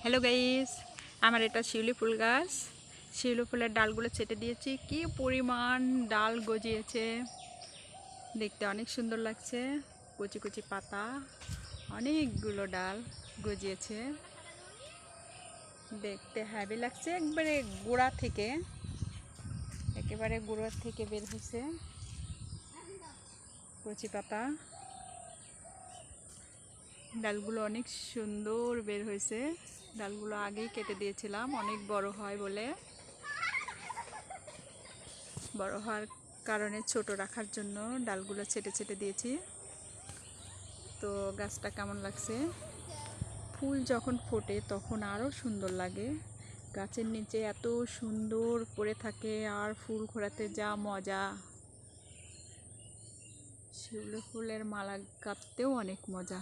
Hello guys, আমার এটা শিউলি ফুল গাছ। শিউলি ফুলের ডালগুলো ছেটে দিয়েছি, কি পরিমাণ ডাল গজিয়েছে, দেখতে অনেক সুন্দর লাগছে। কুচি কুচি পাতা, অনেকগুলো ডাল গজিয়েছে, দেখতে হ্যাভি লাগছে। একেবারে গোড়া থেকে বের হয়েছে কচি পাতা। ডালগুলো অনেক সুন্দর বের হয়েছে। ডালগুলো আগেই কেটে দিয়েছিলাম, অনেক বড় হয় বলে। বড় হওয়ার কারণে ছোট রাখার জন্য ডালগুলো ছেটে ছেটে দিয়েছি। তো গাছটা কেমন লাগছে? ফুল যখন ফোটে তখন আরও সুন্দর লাগে। গাছের নিচে এত সুন্দর পড়ে থাকে, আর ফুল ঘোরাতে যা মজা। শিউলি ফুলের মালা গাঁথতেও অনেক মজা।